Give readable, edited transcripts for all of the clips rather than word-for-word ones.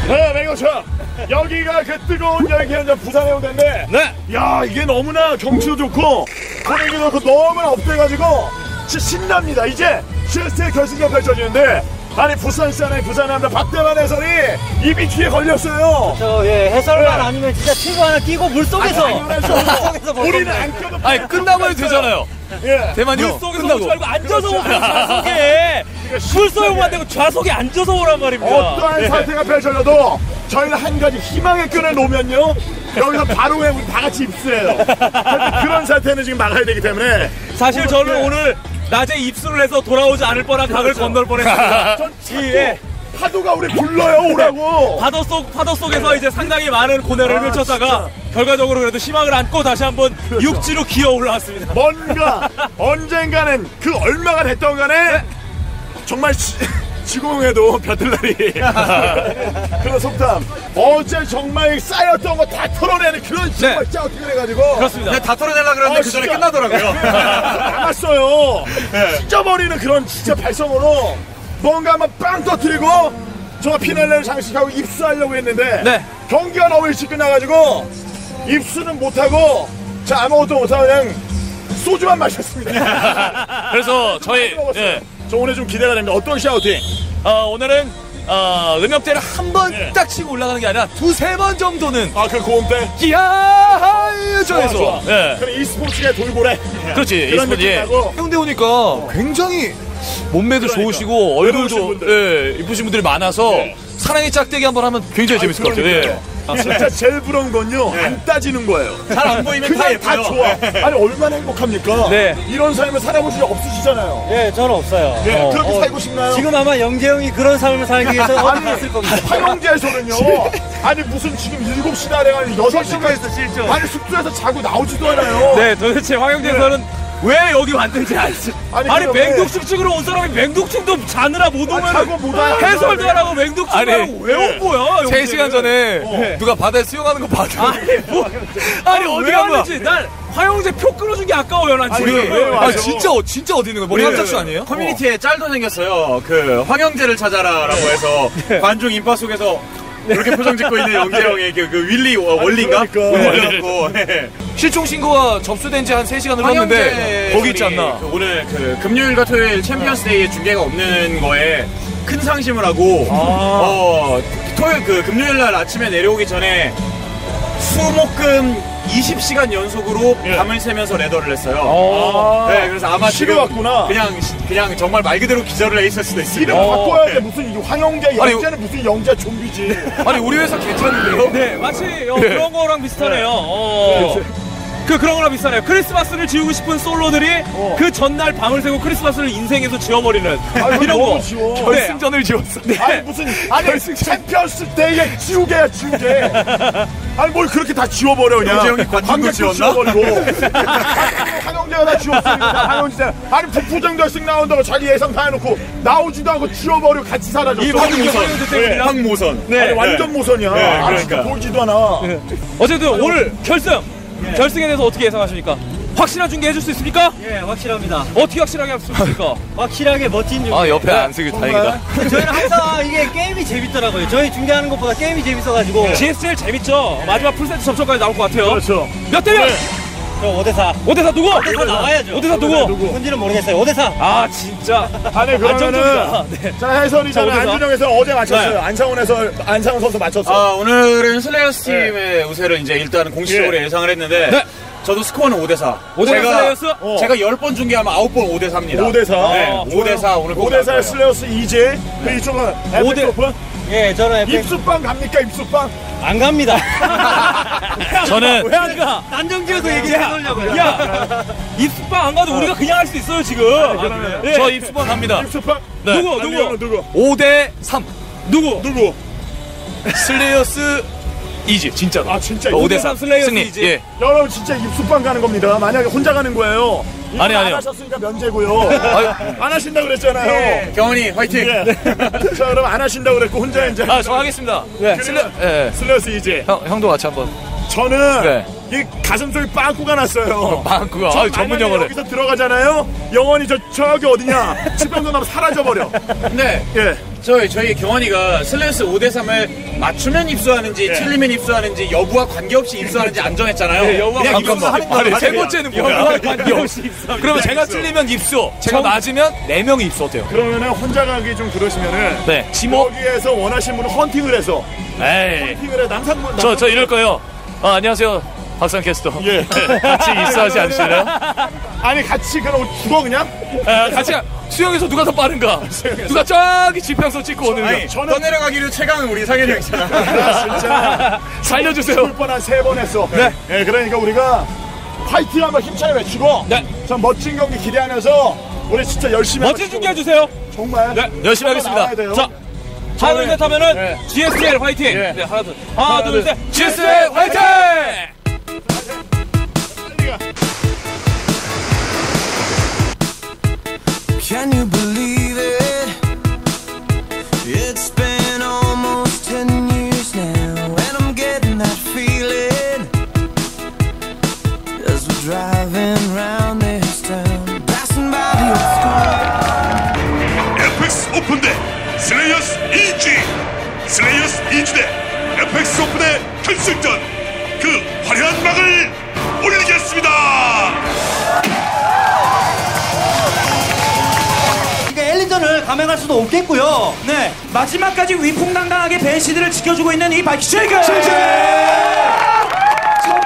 네, 맹호차. 여기가 그 뜨거운 열기 현장 부산에 온다는데. 네. 야, 이게 너무나 경치도 좋고 분위기도 좋고 너무나 업돼가지고 진짜 신납니다. 이제 실제 결승전 펼쳐지는데. 아니 부산시장의 부산 남자 박대만 해설이 입이 뒤에 걸렸어요. 예, 해설만 아니면 진짜 튜브 하나 끼고 물속에서. 우리는 안 껴도. 아니 끝나고 해도 되잖아요. 예. 대만요. 물속에서 오지 말고 앉아서 오세요. 좌석에. 물속에만 되고 좌석에 앉아서 오란 말입니다. 어떠한 사태가 펼쳐져도 저희는 한 가지 희망의 끈을 놓으면요 여기서 바로 왜 우리 다 같이 입수해요. 그런 사태는 지금 막아야 되기 때문에 사실 저는 오늘 낮에 입수를 해서 돌아오지 않을 뻔한 강을 건널 뻔했습니다. 예. 파도가 우리 불러요 오라고. 파도 속에서 이제 상당히 많은 고뇌를 펼쳤다가 결과적으로 그래도 희망을 안고 다시 한번 육지로 기어 올라왔습니다. 뭔가 언젠가는 그 얼마가 됐던 간에 정말 지공에도 벼들날이 그런 속담. 어제 정말 쌓였던 거 다 털어내는 그런 정말 짜오팅을 해가지고. 그렇습니다. 다 털어내려고 그랬는데 그 전에 끝나더라고요. 남았어요. 찢어버리는 그런 진짜 발성으로 뭔가 한번 빵 터뜨리고 정말 피날레를 장식하고 입수하려고 했는데 경기가 너무 일찍 끝나가지고 입수는 못하고 자 아무것도 못하고 그냥 소주만 마셨습니다. 그래서 저희 저 오늘 좀 기대가 됩니다. 어떤 샤우팅? 오늘은 음역대를 한 번 딱 치고 올라가는 게 아니라 두세 번 정도는 그 고음 때? 기하하여져에서 그럼 e스포츠의 돌고래. 그렇지. 그런 e스포츠. 느낌 나고. 해운대 오니까 굉장히 몸매도 좋으시고 얼굴도 이쁘신 분들이 많아서 사랑의 짝대기 한번 하면 굉장히 재밌을 것 같아요. 진짜 제일 부러운 건요 안 따지는 거예요. 잘 안 보이면 그냥 다 좋아. 아니 얼마나 행복합니까? 이런 삶을 살아보신 적 없으시잖아요. 예, 저는 없어요. 그렇게 살고 싶나요? 지금 아마 영재형이 그런 삶을 살기 위해서 어디 갔을 겁니다. 화영제에서는요. 아니 무슨 지금 7시나 아래가지고 6시까지 실죠. 아니 숙소에서 자고 나오지도 않아요. 네, 도대체 황영재에서는 왜 여기 왔는지 알지? 아니 맹독충 찍으러 온 사람이 맹독충도 자느라 못 오면 해설도 안 하고 맹독충 하고 왜 온 거야? 3시간 전에 누가 바다에 수영하는 거 봤는데 아니 어디 간 거야? 난 화영재 표 끊어준 게 아까워요. 난 지금. 진짜 어디 있는 거야? 머리 한짝수 아니에요? 커뮤니티에 짤도 생겼어요. 그 황영재를 찾아라라고 해서 관중 인파 속에서 이렇게 표정 짓고 있는 영재형의 그 윌리 원리인가? 올려놓고 실종 신고가 접수된 지 한 3시간 흘렀는데 거기 있지 않나? 오늘 그 금요일과 토요일 챔피언스데이에 중계가 없는 거에 큰 상심을 하고 토요일 그 금요일 날 아침에 내려오기 전에 수목금 20시간 연속으로 밤을 새면서 레더를 했어요. 네, 그래서 아마 쉬러 왔구나. 그냥 정말 말 그대로 기절을 해 있을 수도 있습니다. 이름 바꿔야 돼. 무슨 이게 황영재, 영재는 무슨 영재 좀비지. 아니 우리 회사 괜찮은데요? 네, 마치 그런 거랑 비슷하네요. 그런 거랑 비슷하네요. 크리스마스를 지우고 싶은 솔로들이 그 전날 밤을 새고 크리스마스를 인생에서 지워버리는 이런 거. 결승전을 지웠어. 아니 무슨 챔피언스 데이에 지우개야 지우개. 아니 뭘 그렇게 다 지워버려 그냥. 영재형이 관중도 지웠나? 황영재가 다 지웠으니까 황영재. 아니 부부정 결승 나온다고 자기 예상 다 해놓고 나오지도 않고 지워버리고 같이 사라졌어. 이 황모선. 네, 아니, 완전 모선이야. 진짜 보이지도 않아. 어쨌든 오늘 결승에 대해서 어떻게 예상하십니까? 확실한 중계 해줄 수 있습니까? 예, 확실합니다. 어떻게 확실하게 할 수 있습니까? 확실하게 멋진 중계. 옆에 안 쓰길 다행이다. 저희는 항상 이게 게임이 재밌더라고요. 저희 중계하는 것보다 게임이 재밌어가지고. GSL 재밌죠? 마지막 풀세트 접전까지 나올 것 같아요. 그렇죠. 몇 대면? 저 5대4. 5대4 누구? 5대4 나와야죠. 5대4 누구? 누군지는 모르겠어요. 5대4. 아 진짜. 아니 그러면은 자 해설이잖아. 안준영 해설 어제 맞췄어요. 안상훈 선수 맞췄어. 오늘은 슬레이어스 팀의 우세를 이제 일단 공식적으로 예상을 했는데 저도 스코어는 5대4. 5대4 제가 10번 중계하면 9번 5대4입니다. 5대4. 네, 5대4 오늘 5대4 슬레이어스 이제 이쪽은 5대. 예, 저는 입수빵 갑니까 입수빵? 안 갑니다. 저는 왜 안 가? 단정지어서 얘기해보려고요. 야, 입수빵 안 가도 우리가 그냥 할 수 있어요 지금. 저 입수번 갑니다. 입수빵. 누구? 5대3. 누구? 슬레이어스 이지 진짜로. 아 진짜 5대3 슬레이어스 승리. 이지. 예. 여러분 진짜 입수빵 가는 겁니다. 만약에 혼자 가는 거예요. 아니요. 안 하셨으니까 면제고요. 안 하신다고 그랬잖아요. 경원이 화이팅. 자 그럼 안 하신다고 그랬고 혼자 이제. 저 하겠습니다. 슬레이어스 이제. 형도 같이 한번. 저는 네. 이 가슴속에 빵꾸가 났어요. 빵꾸가 저 전문 만약에 용어를. 여기서 들어가잖아요. 영원히 저기 어디냐? 치평도 나면 사라져버려. 근데 예. 저희 경원이가 슬레이어스 5대3을 맞추면 입수하는지 틀리면 입수하는지 여부와 관계없이 입수하는지 안 정했잖아요. 여부와 그냥 관계없이 입수하는 아니, 거예요. 세 번째는 뭐야? 여부와 관계없이 입수합니다. 그러면 제가 틀리면 입수, 제가 맞으면 4명이 입수 어때요? 그러면은 혼자 가기 좀 그러시면은 네, 지목. 여기에서 원하시는 분은 헌팅을 해서 에이, 헌팅을 해 남산문 저 이럴 거예요. 안녕하세요. 박상 캐스터. 예. 같이 입수하지 않으실래요? 아니 같이 그럼 죽어 그냥? 같이 수영에서 누가 더 빠른가? 누가 저기 지평선 찍고 오는가? 아니, 떠내려가기로 최강은 우리 상현이 형이잖아. 진짜 살려주세요. 죽을 뻔한 3번 했어. 네. 예, 그러니까 우리가 파이팅 한번 힘차게 외치고 네. 참 멋진 경기 기대하면서 우리 진짜 열심히 멋진 중계 해주세요. 정말 네, 열심히 하겠습니다. 나와야 돼요. 자, 하나 둘 셋 하면은 네. GSL 화이팅. 네. 네, 하나 둘 셋. GSL 화이팅! Can you believe it? It's been almost 10 years now, and I'm getting that feeling as we're driving round this town, passing by the old school. FX 오픈 대 슬레이어스 2G, 슬레이어스 2G 대 FX 오픈의 결승전, 그 화려한 막을 올리겠습니다. 엘리전을 감행할 수도 없겠고요. 네, 마지막까지 위풍당당하게 벤시드를 지켜주고 있는 이 바이킹 쉐이크! 첫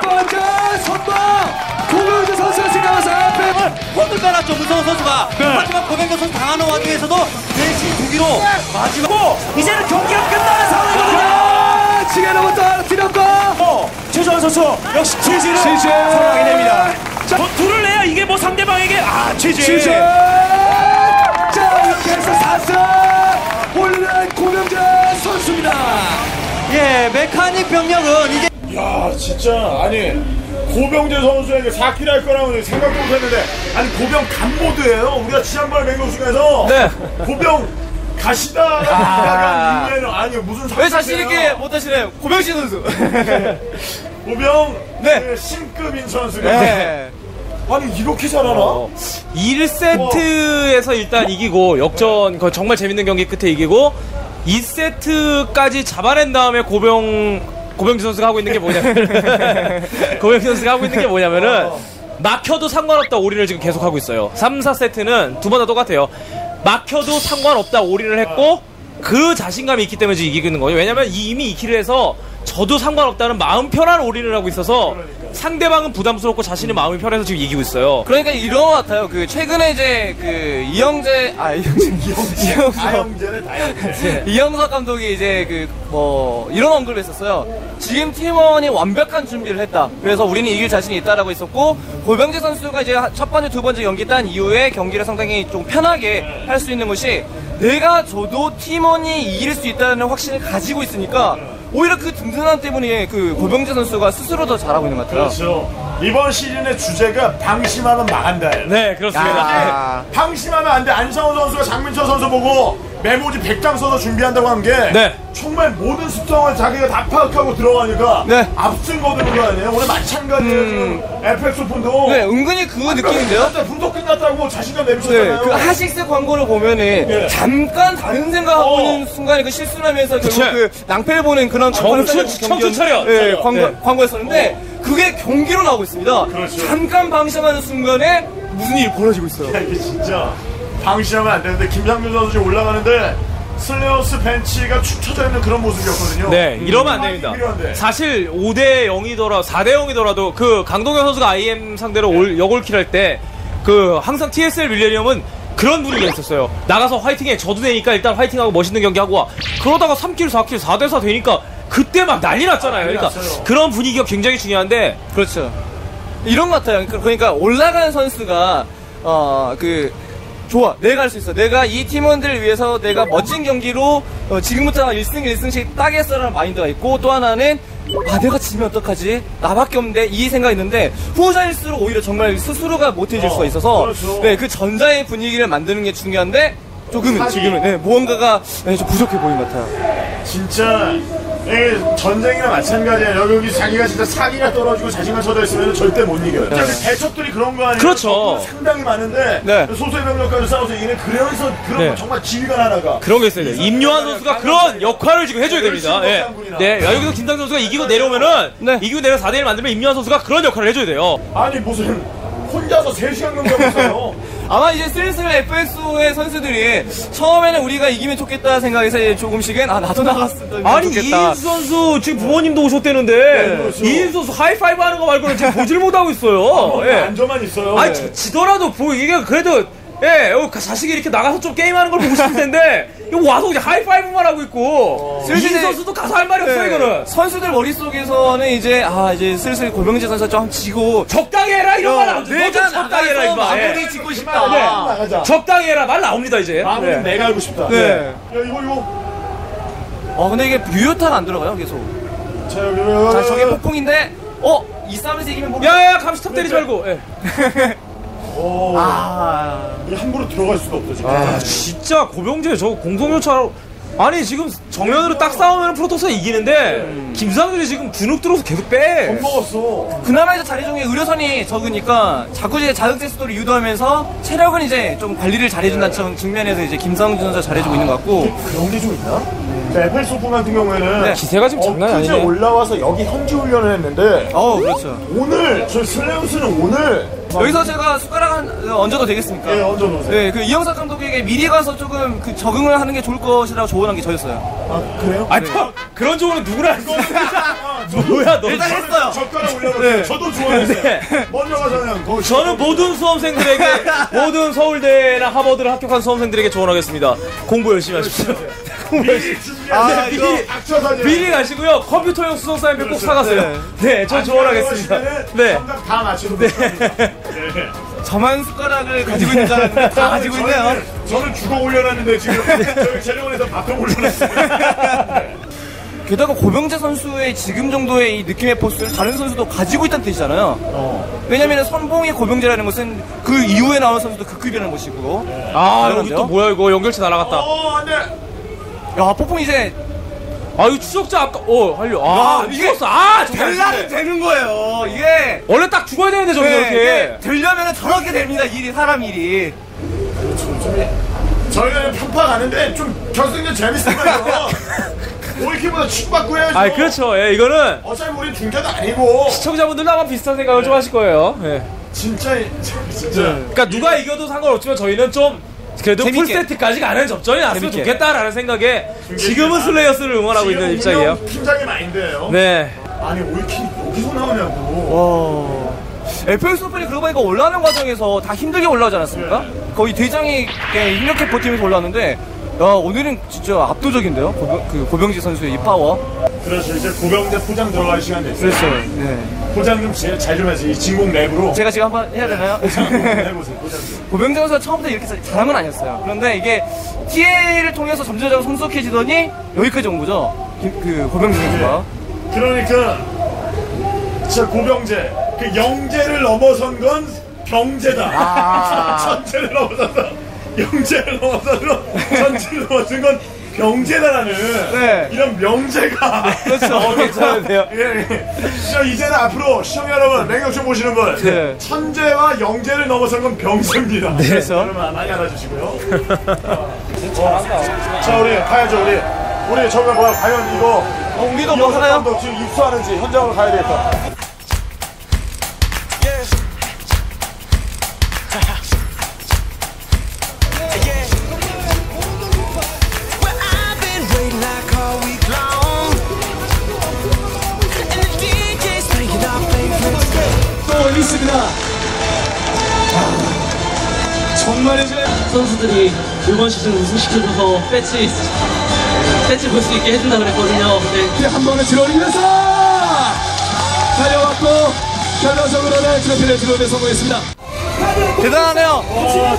번째 선방! 고명재 선수가 지나가서 앞에 혼을 빼놨죠, 문성호 선수가. 하지만 고병경 선수 당하는 와중에서도 대신 두 기로 마지막. 이제는 경기가 끝나는 상황이거든요! 지게 넘었다 들었고 최정환 선수 역시 지지를 선언하게 됩니다. 자, 둘을 내야 이게 뭐 상대방에게 지지! 자 이렇게 해서 4승 올리는 고명재 선수입니다. 예, 메카닉 병력은 이제 야 진짜 아니 고병재 선수에게 4킬 할 거라고 생각도 못했는데 아니 고병 간모드예요. 우리가 지난번에 맹공 중에서 네. 고병 가시다가 나간 이후에는 아니 무슨 왜 자신 있게 못하시네요, 고병신 선수. 고병 네. 그 신급인 선수가 네. 아니 이렇게 잘하나? 1세트에서 일단 이기고 역전 정말 재밌는 경기 끝에 이기고 2세트까지 잡아낸 다음에 고병지 선수가 하고 있는 게 뭐냐면 고병지 선수가 하고 있는 게 뭐냐면은 막혀도 상관없다 올인을 지금 계속 하고 있어요. 3, 4세트는 두 번 다 똑같아요. 막혀도 상관없다 올인을 했고 그 자신감이 있기 때문에 지금 이기고 있는 거예요. 왜냐면 이미 2킬을 해서 저도 상관없다는 마음 편한 올인을 하고 있어서 상대방은 부담스럽고 자신의 마음이 편해서 지금 이기고 있어요. 그러니까 이런 것 같아요. 그 최근에 이제 그 이영석 감독이 이제 그 뭐 이런 언급을 했었어요. 지금 팀원이 완벽한 준비를 했다. 그래서 우리는 이길 자신이 있다라고 있었고, 고병재 선수가 이제 첫 번째, 두 번째 경기 딴 이후에 경기를 상당히 좀 편하게 할 수 있는 것이, 내가 저도 팀원이 이길 수 있다는 확신을 가지고 있으니까 오히려 그 든든함 때문에 그 고병재 선수가 스스로 더 잘하고 있는 것 같아요. 그렇죠. 이번 시즌의 주제가 방심하면 망한다예요. 네, 그렇습니다. 방심하면 안 돼. 안상훈 선수가 장민철 선수 보고 메모지 100장 써서 준비한다고 한 게 네. 정말 모든 습성을 자기가 다 파악하고 들어가니까 네. 앞선 거두는 거 아니에요? 오늘 마찬가지예요. 지금 FX 오픈도 네, 은근히 그 느낌인데요? 분석 끝났다고 자신감 내비쳤잖아요. 그 하식스 광고를 보면은 잠깐 다른 생각하고 있는 순간에 그 실수를 하면서 결국 그 낭패를 보는 그런 청춘 차려. 네, 광고였었는데 그게 경기로 나오고 있습니다. 그렇죠. 잠깐 방심하는 순간에 무슨 일이 벌어지고 있어요. 야, 이게 진짜 방심하면 안 되는데 김상준 선수 지금 올라가는데 슬레어스 벤치가 축 처져 있는 그런 모습이었거든요. 네, 이러면 안 됩니다. 필요한데. 사실 5대 0이더라, 4대 0이더라도 그 강동현 선수가 IM 상대로 역올킬 할 때 그 항상 TSL 밀레니엄은 그런 분위기가 있었어요. 나가서 화이팅해. 져도 되니까 일단 화이팅하고 멋있는 경기하고 와. 그러다가 3킬, 4킬, 4대 4 되니까 그때 막 난리 났잖아요. 그러니까 그런 분위기가 굉장히 중요한데, 그렇죠. 이런 것 같아요. 그러니까 올라간 선수가 좋아, 내가 할 수 있어. 내가 이 팀원들을 위해서 내가 멋진 경기로 지금부터 1승 1승씩 따겠어라는 마인드가 있고, 또 하나는 내가 지면 어떡하지? 나밖에 없는데 이 생각이 있는데, 후자일수록 오히려 정말 스스로가 못해질 수가 있어서 그렇죠. 네, 그 전자의 분위기를 만드는 게 중요한데 조금은 지금은 무언가가 좀 부족해 보이는 것 같아요. 진짜 전쟁이나 마찬가지예요. 여기 자기가 진짜 사기가 떨어지고 자신감 쳐져 있으면 절대 못 이겨요. 대척들이 그런 거 아니에요? 그렇죠. 상당히 많은데 네. 소수의 병력까지 싸워서 이기는 그래서 그런 네. 거 정말 지휘관 하나가 그런 게 있어요. 임요한 선수가 그런 역할을 지금 해줘야 됩니다. 예. 네. 여기서 김상 선수가 이기고 내려오면은 이기고 내려 4대1 만들면 임요한 선수가 그런 역할을 해줘야 돼요. 아니 무슨 혼자서 3시간 경기하고 있어요. 아마 이제 슬슬 FSO의 선수들이 처음에는 우리가 이기면 좋겠다 생각해서 이제 조금씩은 나도 나갔으면 아니 좋겠다. 이인수 선수 지금 부모님도 오셨대는데 그렇죠. 이인수 선수 하이파이브 하는 거 말고는 지금 보질 못하고 있어요. 예. 앉아만 있어요. 아니 지더라도 이게 그래도 자식이 이렇게 나가서 좀 게임하는 걸 보고 싶을 텐데 이거 와서 그냥 하이파이브만 하고 있고 이인수 선수도 가서 할 말이 없어 이거는. 선수들 머릿속에서는 이제 이제 슬슬 고병재 선수가 좀 지고 적당히 해라 이런 말 나오죠. 내가 적당히 해라 나가서 이거. 마무리 짓고 싶다. 나가자. 적당히 해라 말 나옵니다 이제. 마무리 내가 알고 싶다. 네. 야 이거. 근데 이게 유효탄 안 들어가요 계속. 자 저게 폭풍인데 이 싸움에서 이기면 모르. 야야 감시탑 때리지 말고. 예. 이게 함부로 들어갈 수가 없어 지금. 진짜 고병재 저 공성요차로 아니 지금 정면으로 딱 싸우면 프로토스가 이기는데 김상준이 지금 주눅 들어서 계속 빼. 겁먹었어. 그나마 이제 자리 중에 의료선이 적으니까 자꾸 이제 자극제 속도를 유도하면서 체력은 이제 좀 관리를 잘해준다는 측면에서 이제 김상준 선수가 잘해주고 있는 것 같고. 그런 게 좀 있나? 에펠 소품 같은 경우에는 기세가 지금 장난이 엊그제 아니네. 올라와서 여기 현지 훈련을 했는데 그렇죠. 오늘 저 슬레우스는 오늘 여기서 제가 숟가락 얹어도 되겠습니까? 예, 얹어놓으세요. 네, 그 이영석 감독에게 미리 가서 조금 그 적응을 하는 게 좋을 것이라고 조언한 게 저였어요. 아 그래요? 아니 그런 조언은 누구나 했어. 뭐야 너. 일단 했어요. 젓가락 올려놓고 저도 좋아했어요. 먼저 가서 그냥 거기 저는 모든 수험생들에게 모든 서울대나 하버드를 합격한 수험생들에게 조언하겠습니다. 공부 열심히 하십시오. 공부 열심히. 미리 가시고요. 컴퓨터용 수성 사인펜 꼭 사가세요. 네, 저 조언하겠습니다. 네. 정답 다 맞히고 네. 저만 숟가락을 가지고 있는 줄 알았는데 다 가지고 있네요. 저는 죽어 올려놨는데 지금 저희 재료원에서 바통 올려놨어요. 게다가 고병재 선수의 지금 정도의 이 느낌의 포스를 다른 선수도 가지고 있다는 뜻이잖아요. 왜냐면 선봉의 고병재라는 것은 그 이후에 나온 선수도 그 급이라는 것이고. 여기 또 뭐야 이거 연결체 날아갔다. 안돼. 야 폭풍 이제 이거 추적자 아까 하려. 이게 죽었어. 되려면 되는 거예요. 이게 원래 딱 죽어야 되는데 저기 저렇게. 되려면 저렇게 됩니다. 사람 일이. 저희가 편파 가는데 좀 결승전 재밌을 거예요. 올킬보다 축받고 해야죠. 그렇죠. 예, 이거는 어차피 우리 중계도 아니고 시청자분들도 아마 비슷한 생각을 좀 하실 거예요. 예. 진짜. 그러니까 누가 이겨도 상관없지만 저희는 좀 그래도 재밌게. 풀세트까지 가는 접전이 났으면 재밌게. 좋겠다라는 생각에 지금은 슬레이어스를 응원하고 있는 입장이에요. 팀장의 마인드예요. 네. 아니 올킬 여기서 나오냐고. FX 오픈이 그러고 보니까 올라가는 과정에서 다 힘들게 올라오지 않았습니까? 거의 대장이 그냥 힘력해 버티면서 올라왔는데 오늘은 진짜 압도적인데요? 고병지 선수의 이 파워. 그렇죠. 이제 고병재 포장 들어갈 시간 됐어요. 그렇죠. 네. 포장 좀 잘 좀 해서 이 진공 랩으로. 제가 지금 한번 해야 되나요? 해보세요. 포장 좀. 고병재 선수가 처음부터 이렇게 잘한 건 아니었어요. 그런데 이게 TA를 통해서 점점점 성숙해지더니 여기까지 온 거죠. 고병재 선수가. 그러니까 진짜 고병재 그 영재를 넘어선 건 병재다. 천재를 넘어서서 영재를 넘어서서 천재를 넘어선 건 병재다라는 이런 명제가 그렇죠. 괜찮은데요. 예. 이제는 앞으로 시청 여러분 맹격쇼 보시는 분 천재와 영재를 넘어선 건 병재입니다. 그래서 여러분 많이 알아주시고요. 자 우리 가야죠 우리 저거 뭐야 과연 이거 우리도 뭐 하나요? 감독 지금 입수하는지 현장으로 가야 되겠다. 또 있습니다. 정말 이제 선수들이 이번 시즌 우승시켜줘서 배치 볼 수 있게 해준다 그랬거든요. 네. 한 번에 들어올리면서 달려왔고 결과적으로는 트로피를 들어오는 성공했습니다. 대단하네요.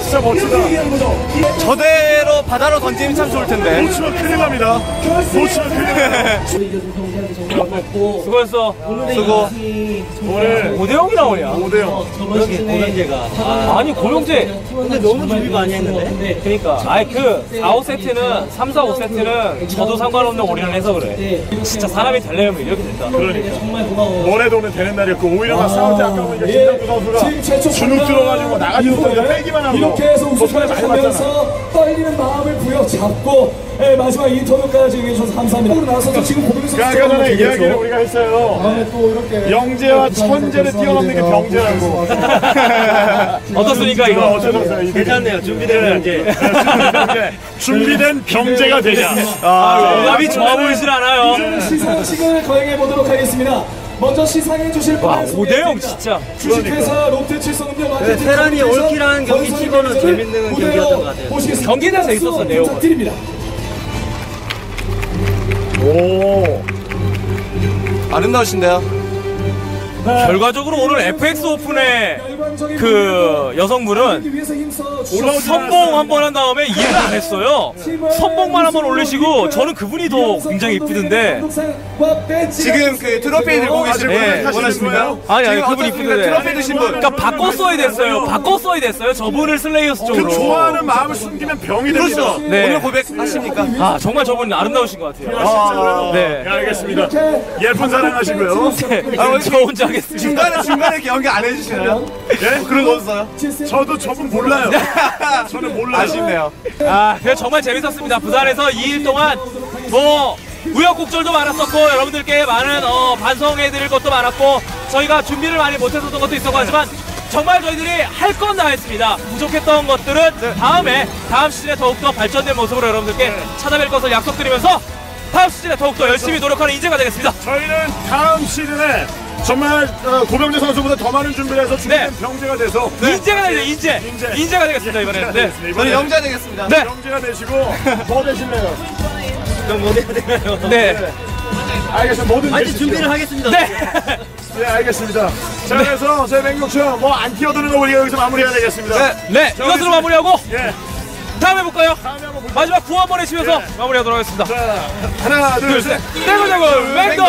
진짜 멋지다. 저대로 바다로 던지면 참 좋을 텐데. 놓치면 큰일 납니다. 놓치면 큰일 납니다. 수고했어. 수고. 오늘 5대0이 나오냐? 5대0. 아니 고명재 근데 너무 준비 많이 했는데. 그러니까 아니 그 4, 5세트는 3, 4, 5세트는 저도 상관없는 올인을 해서 그래. 진짜 사람이 되려면 이렇게 된다. 그러니까 뭐래도 오늘 되는 날이었고 오히려 막 싸울 때 아까 보니까 김정주 선수가 주눅 들어가지고 나가지 못하고 빼기만 하고 이렇게 해서 우승을 하면서 떨리는 마음을 부여잡고 마지막 인터뷰까지 해주셔서 감사합니다. 나서서 지금 고백 선수 아까 전에 이야기를 우리가 했어요. 영재와 천재를 뛰어넘는 게 병재라고. 어떻습니까 이거? 어쩌셨어요? 괜찮네요. 준비된 경제. 준비된 병재가 되냐. 감이 좋아 보이질 않아요. 시상식을 거행해 보도록 하겠습니다. 먼저 시상해 주실 와, 분을 5대0 진짜. 주식회사 롯데 칠성금융 마케팅 테란이 올킬하는 경기 치고는 재밌는 경기였던 것 같아요. 모시겠습니다. 경기는 재밌었어, 내용은. 부탁드립니다. 오. 아름다우신데요. 결과적으로 오늘 FX 오픈의 그 여성분은 선봉 한 번 한 다음에 일을 안 했어요. 선봉만 한 번 올리시고 저는 그분이 더 굉장히 이쁘던데. 지금 그 트로피 들고 계시네. 원하십니까? 아니 그분 이쁘던데. 트로피 드신 분. 그러니까 바꿔 써야 됐어요. 바꿔 써야 됐어요. 저분을 슬레이어스 쪽으로. 그 좋아하는 마음을 숨기면 병이 됩니다. 그렇죠. 네. 오늘 고백하십니까? 아 정말 저분 아름다우신 것 같아요. 네. 네. 알겠습니다. 예쁜 사랑하시고요. 저 혼자 하겠습니다. 중간에 연기 안 해주시나요? 예? 그런 거 없어요? 저도 저분 몰라요. 저는 몰라요. 아쉽네요. 아, 그래 정말 재밌었습니다. 부산에서 2일 동안 뭐 우여곡절도 많았었고 여러분들께 많은 반성해드릴 것도 많았고 저희가 준비를 많이 못했었던 것도 있었고 하지만 정말 저희들이 할 건 다 했습니다. 부족했던 것들은 다음 시즌에 더욱더 발전된 모습으로 여러분들께 찾아뵐 것을 약속드리면서 다음 시즌에 더욱더 열심히 노력하는 인재가 되겠습니다. 저희는 다음 시즌에 정말 고병재 선수보다 더 많은 준비를 해서 준비된 병재가 돼서 인재가 되죠. 인재가 되겠습니다 이번에는. 네. 저는 영자 되겠습니다. 네. 병재가 되시고 뭐 되실래요? 그럼 뭐 해야 되나요? 네. 알겠습니다. 뭐든 아직 되시죠. 준비를 하겠습니다. 네. 네, 알겠습니다. 자, 그래서 저희 맹독충 뭐 안 뛰어드는 거 우리가 여기서 마무리해야 되겠습니다. 네. 이것으로 마무리하고 예. 다음 해볼까요? 다음에 한번 보죠. 마지막 구호 한번 해주면서 마무리하도록 하겠습니다. 자, 하나, 둘, 셋. 땡글땡글 맹독.